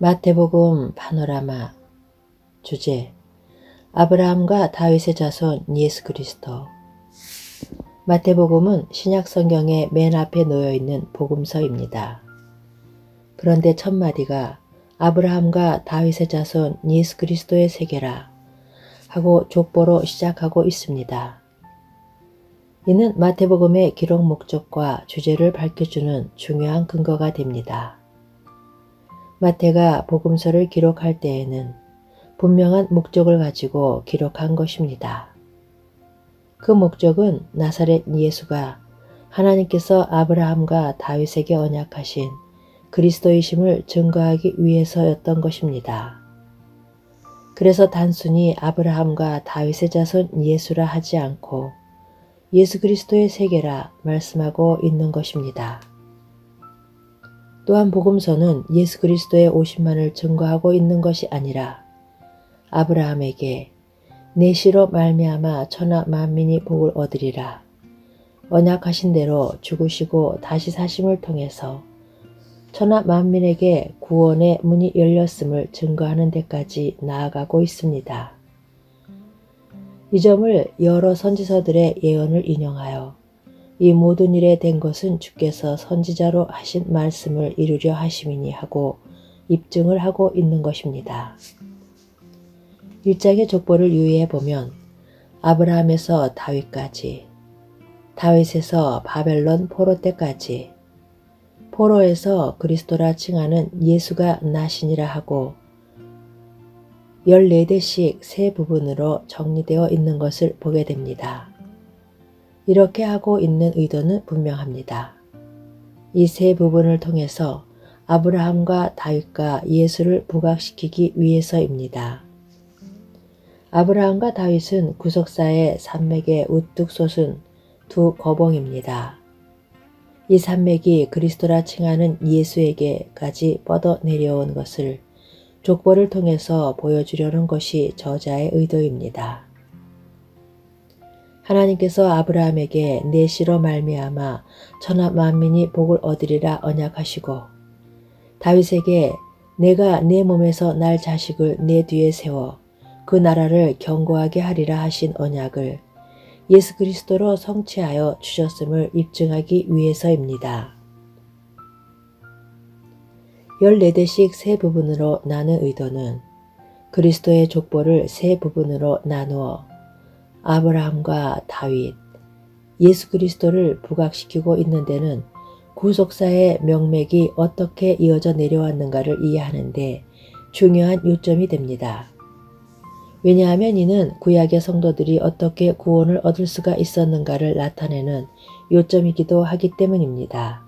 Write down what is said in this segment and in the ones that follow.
마태복음 파노라마. 주제: 아브라함과 다윗의 자손 예수 그리스도. 마태복음은 신약 성경의 맨 앞에 놓여 있는 복음서입니다. 그런데 첫 마디가 아브라함과 다윗의 자손 예수 그리스도의 세계라 하고 족보로 시작하고 있습니다. 이는 마태복음의 기록 목적과 주제를 밝혀주는 중요한 근거가 됩니다. 마태가 복음서를 기록할 때에는 분명한 목적을 가지고 기록한 것입니다. 그 목적은 나사렛 예수가 하나님께서 아브라함과 다윗에게 언약하신 그리스도이심을 증거하기 위해서였던 것입니다. 그래서 단순히 아브라함과 다윗의 자손 예수라 하지 않고 예수 그리스도의 세계라 말씀하고 있는 것입니다. 또한 복음서는 예수 그리스도의 오심만을 증거하고 있는 것이 아니라 아브라함에게 내 씨로 말미암아 천하 만민이 복을 얻으리라 언약하신 대로 죽으시고 다시 사심을 통해서 천하 만민에게 구원의 문이 열렸음을 증거하는 데까지 나아가고 있습니다. 이 점을 여러 선지서들의 예언을 인용하여 이 모든 일에 된 것은 주께서 선지자로 하신 말씀을 이루려 하심이니 하고 입증을 하고 있는 것입니다. 1장의 족보를 유의해 보면 아브라함에서 다윗까지, 다윗에서 바벨론 포로 때까지, 포로에서 그리스도라 칭하는 예수가 나시니라 하고 14대씩 세 부분으로 정리되어 있는 것을 보게 됩니다. 이렇게 하고 있는 의도는 분명합니다. 이 세 부분을 통해서 아브라함과 다윗과 예수를 부각시키기 위해서입니다. 아브라함과 다윗은 구속사의 산맥에 우뚝 솟은 두 거봉입니다. 이 산맥이 그리스도라 칭하는 예수에게까지 뻗어 내려온 것을 족보를 통해서 보여주려는 것이 저자의 의도입니다. 하나님께서 아브라함에게 내 씨로 말미암아 천하 만민이 복을 얻으리라 언약하시고 다윗에게 내가 내 몸에서 날 자식을 내 뒤에 세워 그 나라를 견고하게 하리라 하신 언약을 예수 그리스도로 성취하여 주셨음을 입증하기 위해서입니다. 14대씩 세 부분으로 나눈 의도는 그리스도의 족보를 세 부분으로 나누어 아브라함과 다윗, 예수 그리스도를 부각시키고 있는 데는 구속사의 명맥이 어떻게 이어져 내려왔는가를 이해하는 데 중요한 요점이 됩니다. 왜냐하면 이는 구약의 성도들이 어떻게 구원을 얻을 수가 있었는가를 나타내는 요점이기도 하기 때문입니다.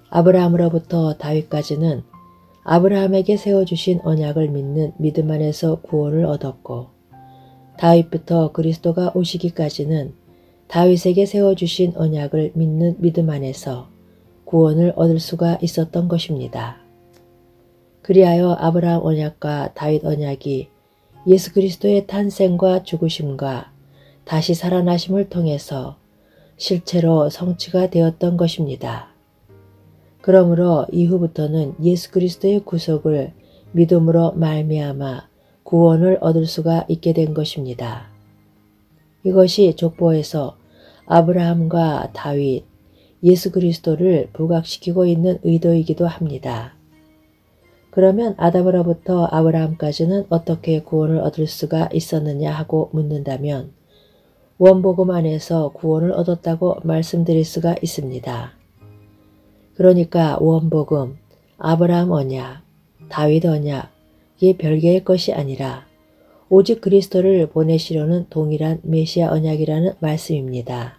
아브라함으로부터 다윗까지는 아브라함에게 세워주신 언약을 믿는 믿음 안에서 구원을 얻었고 다윗부터 그리스도가 오시기까지는 다윗에게 세워주신 언약을 믿는 믿음 안에서 구원을 얻을 수가 있었던 것입니다. 그리하여 아브라함 언약과 다윗 언약이 예수 그리스도의 탄생과 죽으심과 다시 살아나심을 통해서 실체로 성취가 되었던 것입니다. 그러므로 이후부터는 예수 그리스도의 구속을 믿음으로 말미암아 구원을 얻을 수가 있게 된 것입니다. 이것이 족보에서 아브라함과 다윗, 예수 그리스도를 부각시키고 있는 의도이기도 합니다. 그러면 아담으로부터 아브라함까지는 어떻게 구원을 얻을 수가 있었느냐 하고 묻는다면 원복음 안에서 구원을 얻었다고 말씀드릴 수가 있습니다. 그러니까 원복음, 아브라함 언약, 다윗 언약이 별개의 것이 아니라 오직 그리스도를 보내시려는 동일한 메시아 언약이라는 말씀입니다.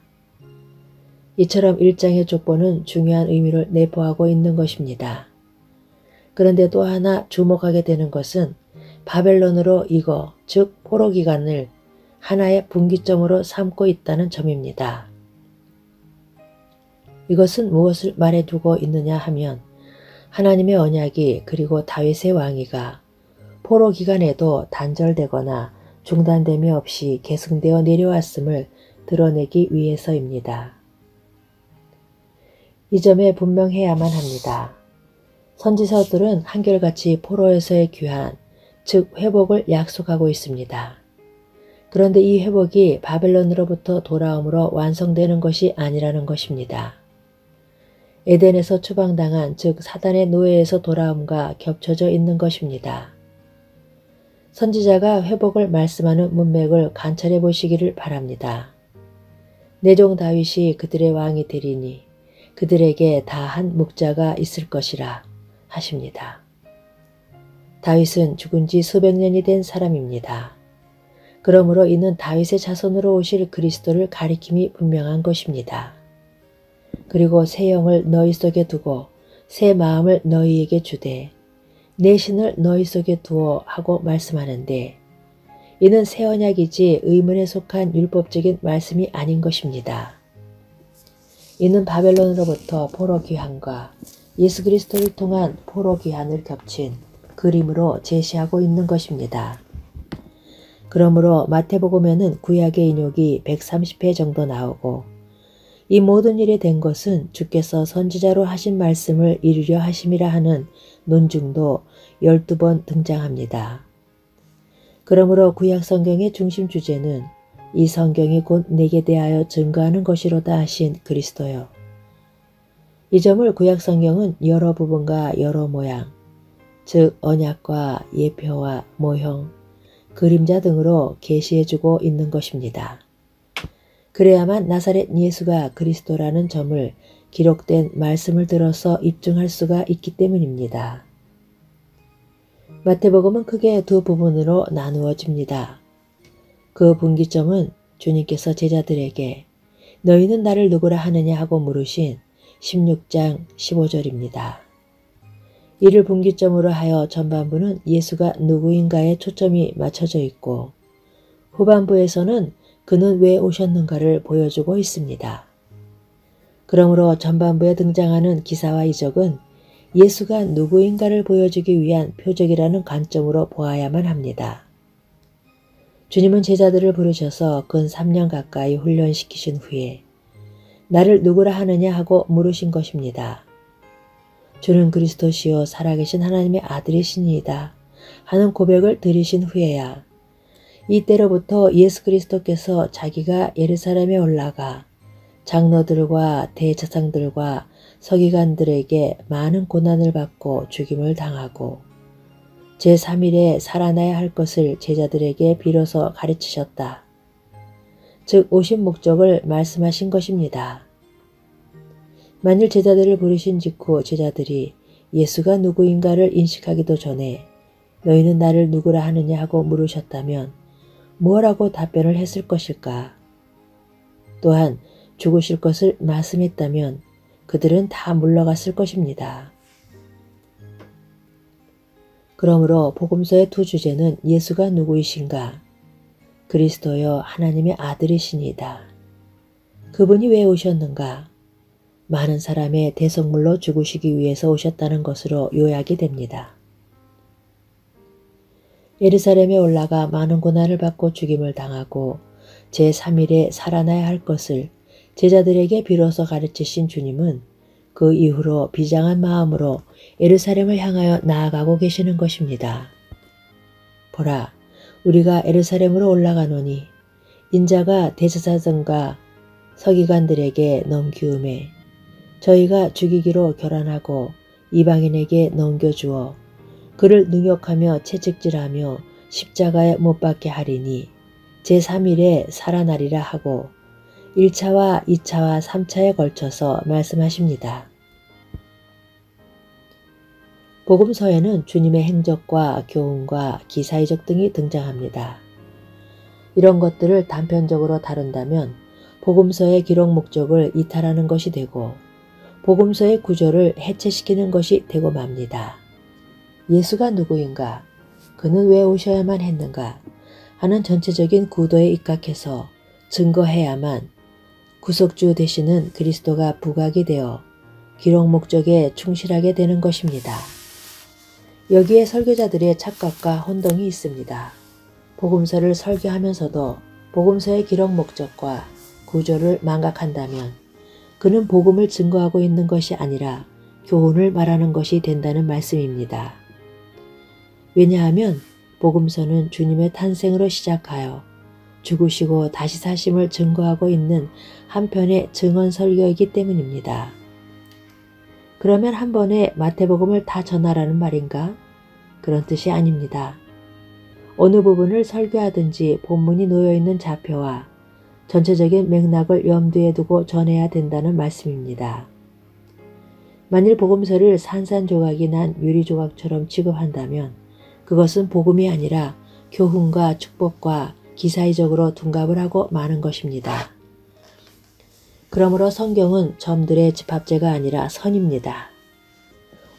이처럼 1장의 족보는 중요한 의미를 내포하고 있는 것입니다. 그런데 또 하나 주목하게 되는 것은 바벨론으로 이거, 즉 포로 기간을 하나의 분기점으로 삼고 있다는 점입니다. 이것은 무엇을 말해두고 있느냐 하면 하나님의 언약이 그리고 다윗의 왕위가 포로 기간에도 단절되거나 중단됨이 없이 계승되어 내려왔음을 드러내기 위해서입니다. 이 점에 분명해야만 합니다. 선지서들은 한결같이 포로에서의 귀환, 즉 회복을 약속하고 있습니다. 그런데 이 회복이 바벨론으로부터 돌아옴으로 완성되는 것이 아니라는 것입니다. 에덴에서 추방당한 즉 사단의 노예에서 돌아옴과 겹쳐져 있는 것입니다. 선지자가 회복을 말씀하는 문맥을 관찰해 보시기를 바랍니다. 내 종 다윗이 그들의 왕이 되리니 그들에게 다 한 묵자가 있을 것이라 하십니다. 다윗은 죽은 지 수백 년이 된 사람입니다. 그러므로 이는 다윗의 자손으로 오실 그리스도를 가리킴이 분명한 것입니다. 그리고 새 영을 너희 속에 두고 새 마음을 너희에게 주되 내 신을 너희 속에 두어 하고 말씀하는데 이는 새 언약이지 의문에 속한 율법적인 말씀이 아닌 것입니다. 이는 바벨론으로부터 포로 귀환과 예수 그리스도를 통한 포로 귀환을 겹친 그림으로 제시하고 있는 것입니다. 그러므로 마태복음에는 구약의 인용이 130회 정도 나오고 이 모든 일이 된 것은 주께서 선지자로 하신 말씀을 이루려 하심이라 하는 논증도 12번 등장합니다. 그러므로 구약 성경의 중심 주제는 이 성경이 곧 내게 대하여 증거하는 것이로다 하신 그리스도요. 이 점을 구약 성경은 여러 부분과 여러 모양, 즉 언약과 예표와 모형, 그림자 등으로 계시해주고 있는 것입니다. 그래야만 나사렛 예수가 그리스도라는 점을 기록된 말씀을 들어서 입증할 수가 있기 때문입니다. 마태복음은 크게 두 부분으로 나누어집니다. 그 분기점은 주님께서 제자들에게 너희는 나를 누구라 하느냐 하고 물으신 16장 15절입니다. 이를 분기점으로 하여 전반부는 예수가 누구인가에 초점이 맞춰져 있고 후반부에서는 그는 왜 오셨는가를 보여주고 있습니다. 그러므로 전반부에 등장하는 기사와 이적은 예수가 누구인가를 보여주기 위한 표적이라는 관점으로 보아야만 합니다. 주님은 제자들을 부르셔서 근 3년 가까이 훈련시키신 후에 나를 누구라 하느냐 하고 물으신 것입니다. 주는 그리스도시요 살아계신 하나님의 아들이시니이다 하는 고백을 드리신 후에야 이때로부터 예수 그리스도께서 자기가 예루살렘에 올라가 장로들과 대제사장들과 서기관들에게 많은 고난을 받고 죽임을 당하고 제3일에 살아나야 할 것을 제자들에게 비로소 가르치셨다. 즉 오신 목적을 말씀하신 것입니다. 만일 제자들을 부르신 직후 제자들이 예수가 누구인가를 인식하기도 전에 너희는 나를 누구라 하느냐 하고 물으셨다면 뭐라고 답변을 했을 것일까? 또한 죽으실 것을 말씀했다면 그들은 다 물러갔을 것입니다. 그러므로 복음서의 두 주제는 예수가 누구이신가? 그리스도여 하나님의 아들이시니이다. 그분이 왜 오셨는가? 많은 사람의 대속물로 죽으시기 위해서 오셨다는 것으로 요약이 됩니다. 예루살렘에 올라가 많은 고난을 받고 죽임을 당하고 제3일에 살아나야 할 것을 제자들에게 비로소 가르치신 주님은 그 이후로 비장한 마음으로 예루살렘을 향하여 나아가고 계시는 것입니다. 보라, 우리가 예루살렘으로 올라가노니 인자가 대제사장과 서기관들에게 넘기움에 저희가 죽이기로 결단하고 이방인에게 넘겨주어 그를 능욕하며 채찍질하며 십자가에 못 박게 하리니 제3일에 살아나리라 하고 1차와 2차와 3차에 걸쳐서 말씀하십니다. 복음서에는 주님의 행적과 교훈과 기사이적 등이 등장합니다. 이런 것들을 단편적으로 다룬다면 복음서의 기록 목적을 이탈하는 것이 되고 복음서의 구조를 해체시키는 것이 되고 맙니다. 예수가 누구인가? 그는 왜 오셔야만 했는가? 하는 전체적인 구도에 입각해서 증거해야만 구속주 되시는 그리스도가 부각이 되어 기록 목적에 충실하게 되는 것입니다. 여기에 설교자들의 착각과 혼동이 있습니다. 복음서를 설교하면서도 복음서의 기록 목적과 구조를 망각한다면 그는 복음을 증거하고 있는 것이 아니라 교훈을 말하는 것이 된다는 말씀입니다. 왜냐하면 복음서는 주님의 탄생으로 시작하여 죽으시고 다시 사심을 증거하고 있는 한편의 증언 설교이기 때문입니다. 그러면 한 번에 마태복음을 다 전하라는 말인가? 그런 뜻이 아닙니다. 어느 부분을 설교하든지 본문이 놓여있는 좌표와 전체적인 맥락을 염두에 두고 전해야 된다는 말씀입니다. 만일 복음서를 산산조각이 난 유리조각처럼 취급한다면 그것은 복음이 아니라 교훈과 축복과 기사의적으로 둔갑을 하고 마는 것입니다. 그러므로 성경은 점들의 집합제가 아니라 선입니다.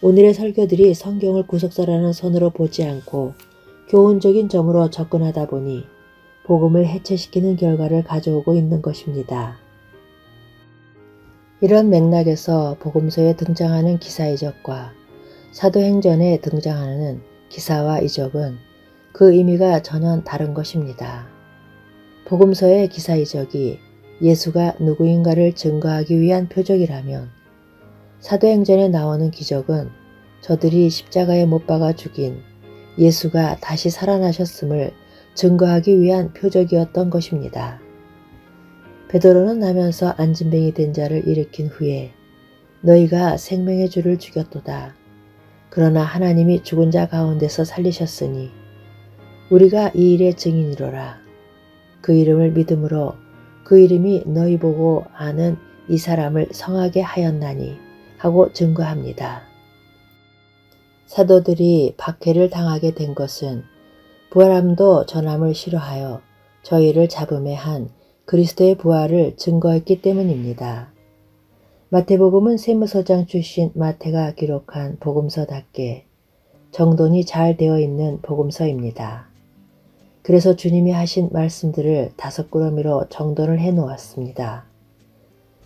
오늘의 설교들이 성경을 구속사라는 선으로 보지 않고 교훈적인 점으로 접근하다 보니 복음을 해체시키는 결과를 가져오고 있는 것입니다. 이런 맥락에서 복음서에 등장하는 기사이적과 사도행전에 등장하는 기사와 이적은 그 의미가 전혀 다른 것입니다. 복음서의 기사이적이 예수가 누구인가를 증거하기 위한 표적이라면 사도행전에 나오는 기적은 저들이 십자가에 못 박아 죽인 예수가 다시 살아나셨음을 증거하기 위한 표적이었던 것입니다. 베드로는 나면서 안진뱅이 된 자를 일으킨 후에 너희가 생명의 주를 죽였도다. 그러나 하나님이 죽은 자 가운데서 살리셨으니 우리가 이 일의 증인이로라. 그 이름을 믿음으로 그 이름이 너희 보고 아는 이 사람을 성하게 하였나니 하고 증거합니다. 사도들이 박해를 당하게 된 것은 부활함도 전함을 싫어하여 저희를 잡음에 한 그리스도의 부활을 증거했기 때문입니다. 마태복음은 세무서장 출신 마태가 기록한 복음서답게 정돈이 잘 되어 있는 복음서입니다. 그래서 주님이 하신 말씀들을 5구러미로 정돈을 해 놓았습니다.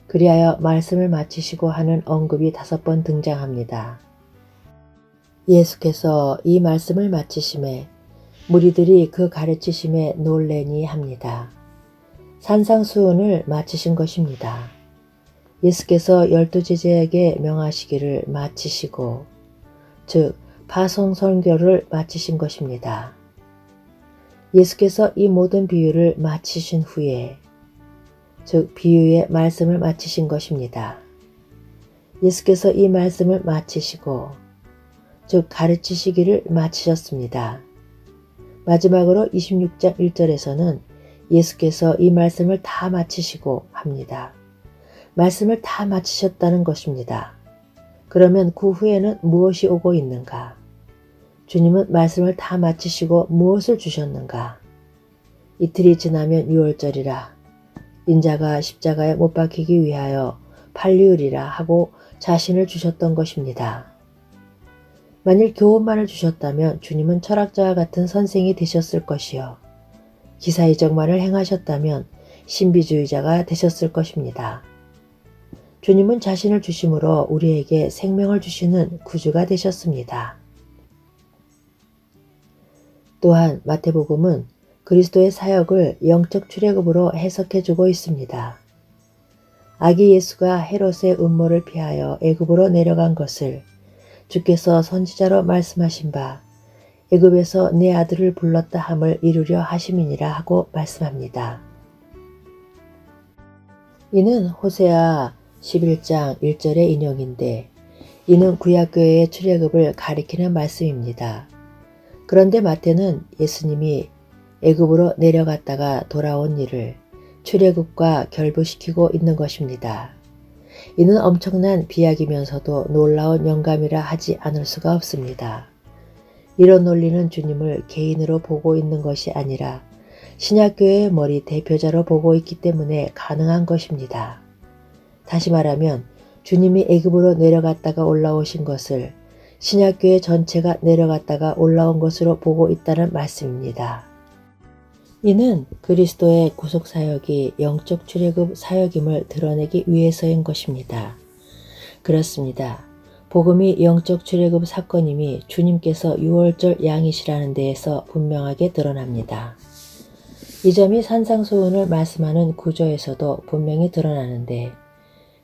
그리하여 말씀을 마치시고 하는 언급이 5번 등장합니다. 예수께서 이 말씀을 마치심에 무리들이 그 가르치심에 놀래니 합니다. 산상수훈을 마치신 것입니다. 예수께서 12제자에게 명하시기를 마치시고 즉 파송선교를 마치신 것입니다. 예수께서 이 모든 비유를 마치신 후에 즉 비유의 말씀을 마치신 것입니다. 예수께서 이 말씀을 마치시고 즉 가르치시기를 마치셨습니다. 마지막으로 26장 1절에서는 예수께서 이 말씀을 다 마치시고 합니다. 말씀을 다 마치셨다는 것입니다. 그러면 그 후에는 무엇이 오고 있는가? 주님은 말씀을 다 마치시고 무엇을 주셨는가? 이틀이 지나면 유월절이라 인자가 십자가에 못 박히기 위하여 팔리으리라 하고 자신을 주셨던 것입니다. 만일 교훈만을 주셨다면 주님은 철학자와 같은 선생이 되셨을 것이요. 기사이적만을 행하셨다면 신비주의자가 되셨을 것입니다. 주님은 자신을 주심으로 우리에게 생명을 주시는 구주가 되셨습니다. 또한 마태복음은 그리스도의 사역을 영적 출애굽으로 해석해주고 있습니다. 아기 예수가 헤롯의 음모를 피하여 애굽으로 내려간 것을 주께서 선지자로 말씀하신 바 애굽에서 내 아들을 불렀다 함을 이루려 하심이니라 하고 말씀합니다. 이는 호세아 11장 1절의 인용인데 이는 구약교회의 출애굽을 가리키는 말씀입니다. 그런데 마태는 예수님이 애굽으로 내려갔다가 돌아온 일을 출애굽과 결부시키고 있는 것입니다. 이는 엄청난 비약이면서도 놀라운 영감이라 하지 않을 수가 없습니다. 이런 논리는 주님을 개인으로 보고 있는 것이 아니라 신약교회의 머리 대표자로 보고 있기 때문에 가능한 것입니다. 다시 말하면 주님이 애굽으로 내려갔다가 올라오신 것을 신약교회 전체가 내려갔다가 올라온 것으로 보고 있다는 말씀입니다. 이는 그리스도의 구속사역이 영적 출애굽 사역임을 드러내기 위해서인 것입니다. 그렇습니다. 복음이 영적 출애굽 사건임이 주님께서 유월절 양이시라는 데에서 분명하게 드러납니다. 이 점이 산상수훈을 말씀하는 구조에서도 분명히 드러나는데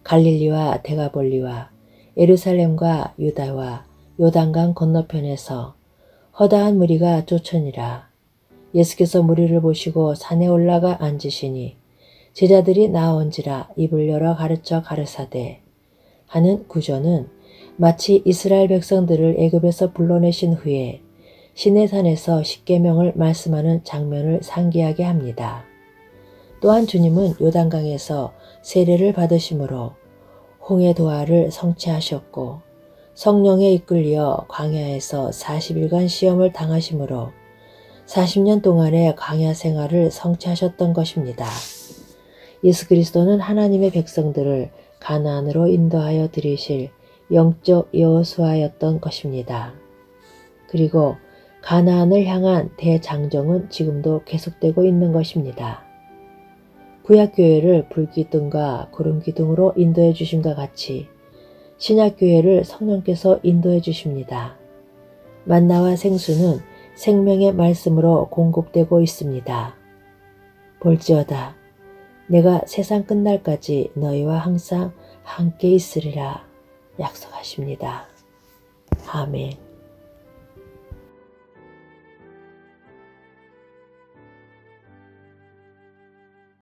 갈릴리와 데가볼리와 예루살렘과 유다와 요단강 건너편에서 허다한 무리가 쫓으니라. 예수께서 무리를 보시고 산에 올라가 앉으시니 제자들이 나온지라 입을 열어 가르쳐 가르사대 하는 구절은 마치 이스라엘 백성들을 애굽에서 불러내신 후에 시내산에서 십계명을 말씀하는 장면을 상기하게 합니다. 또한 주님은 요단강에서 세례를 받으심으로 홍해 도하를 성취하셨고 성령에 이끌려 광야에서 40일간 시험을 당하심으로 40년 동안의 광야 생활을 성취하셨던 것입니다. 예수 그리스도는 하나님의 백성들을 가나안으로 인도하여 들이실 영적 여호수아였던 것입니다. 그리고 가나안을 향한 대장정은 지금도 계속되고 있는 것입니다. 구약교회를 불기둥과 구름기둥으로 인도해 주심과 같이 신약교회를 성령께서 인도해 주십니다. 만나와 생수는 생명의 말씀으로 공급되고 있습니다. 볼지어다 내가 세상 끝날까지 너희와 항상 함께 있으리라 약속하십니다. 아멘.